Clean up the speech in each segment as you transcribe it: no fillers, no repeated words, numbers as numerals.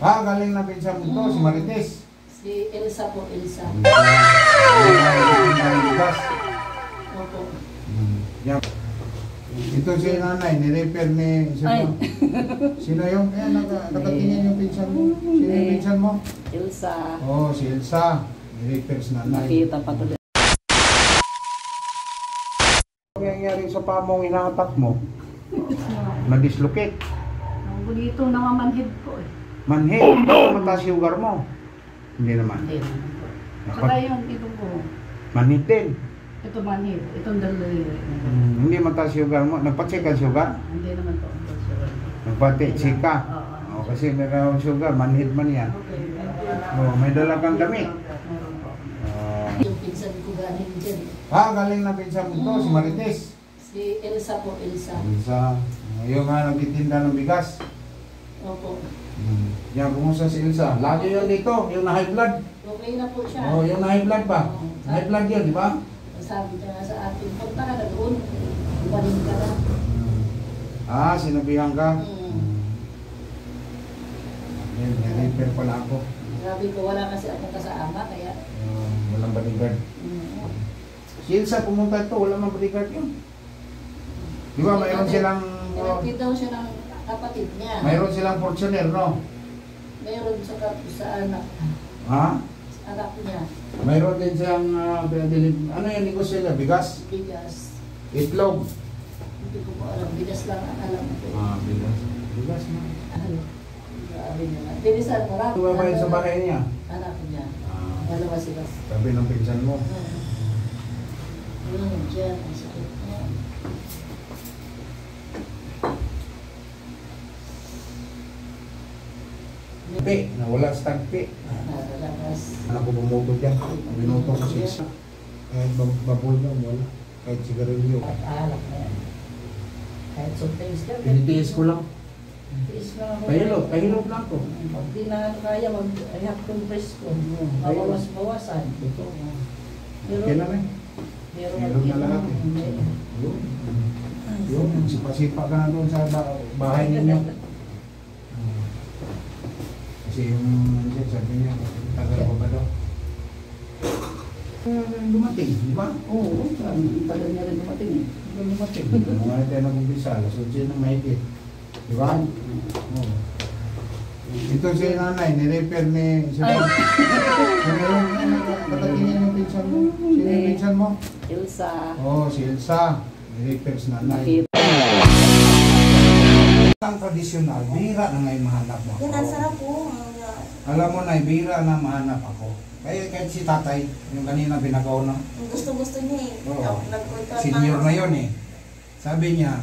Ah, galing na pinsan mo to, si Marites. Si Elsa po, Elsa. Opo. Yan. Ito si nanay, ni-repair ni... Sino yung? Eh, nakatingin yung pinsan mo. Sino yung pinsan mo? Elsa. Oh, si Elsa. Ni-repair si nanay. Nakita pa tuloy. Ano nangyayari sa pamong inahatak mo? Na-dislocate. Ang bulito na mamanhid po eh. Manhid? Oh, no! Mataas yung lugar mo? Hindi naman. Hindi naman po. Saka yung itong po. Manhid din? Ito manhid. Itong daliri. Hindi mataas yung lugar mo. Nagpa-check ang sugar? Hindi naman po. Nagpa-check ka? Oo. Oh, kasi meron sugar, manhid man yan. Oh, may dala kang damit. Meron po. Oh. Yung pinsan ko galing dyan. Ah, galing na pinsan mo to, si Marites. Si Elsa po, Elsa. Elsa. Yung nga nagtitinda ng bigas. Opo. Yan, kumusta si Elsa? Lagi yun dito, yung na-high blood. Okay na po siya. Oh, yung na-high blood pa. High blood yun, di ba? Sabi niya nga sa atin, punta ka na doon. Umanin ka na. Ah, sinabihan ka? Yan, repair pala ako. Sabi ko, wala kasi akong kasama, kaya... Walang bodyguard. Si Elsa pumunta ito, wala mang bodyguard yun. Di ba, mayroon silang... Nilagkit daw siya ng kapatid niya. Mayroon silang portioner, no? Mayroon sa anak. Ha? Sa anak niya. Mayroon din siyang... ano yung negosyo nila? Bigas? Bigas. Itlog? Hindi ko po alam. Bigas lang ang alam ko. Ah, bigas. Bigas na. Ano? Grabe niya nga. Binisan mo lang. Tumabayan sa bahay niya? Anak niya. Ah, Dalawa sila. sabi ng pinsan mo. Diyan. Ang sakit niya. Tagpi, nawala sa tagpi. Nadalagas. Anak ko bumuto dyan. Binuto ko si isa. Kahit babol na, wala. Kahit sigarilyo. At alak na yan. Kahit sometimes ka. Pinitiis ko lang. Tiis lang ako. Kahilot lang ko. Pag di na kaya, mag-react compress ko. Mabawas-bawasan. Ito. Pero- Okay na rin. Pero Hilog na lahat eh. Yun. Yun. Sipa-sipa ka na doon sa bahay ninyo. Kasi yung sabi niya, tagal pa ba daw? Dumating, di ba? Oo, tagal niya rin dumating eh. Dumating. Mga tayo nag-umpisa, so siya na mahigit. Di ba? Oo. Ito si nanay, ni-repair ni... Sino yung nakatingin yung pinsan mo? Sino yung pinsan mo? Elsa. Oh, si Elsa. Ni-repair si nanay. Ang tradisyonal, bihira na ngayon mahanap mo ako. Yan, ang sarap po. Alam mo na, bihira na mahanap ako. Kahit si tatay, yung kanina binagaw na. Gusto-gusto niya eh. Oo. Nagpunta Senior na yun eh. Sabi niya,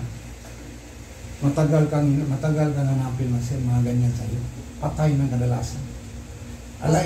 matagal kang hanapin mga ganyan sa'yo. Patay ng kadalasan. Alay.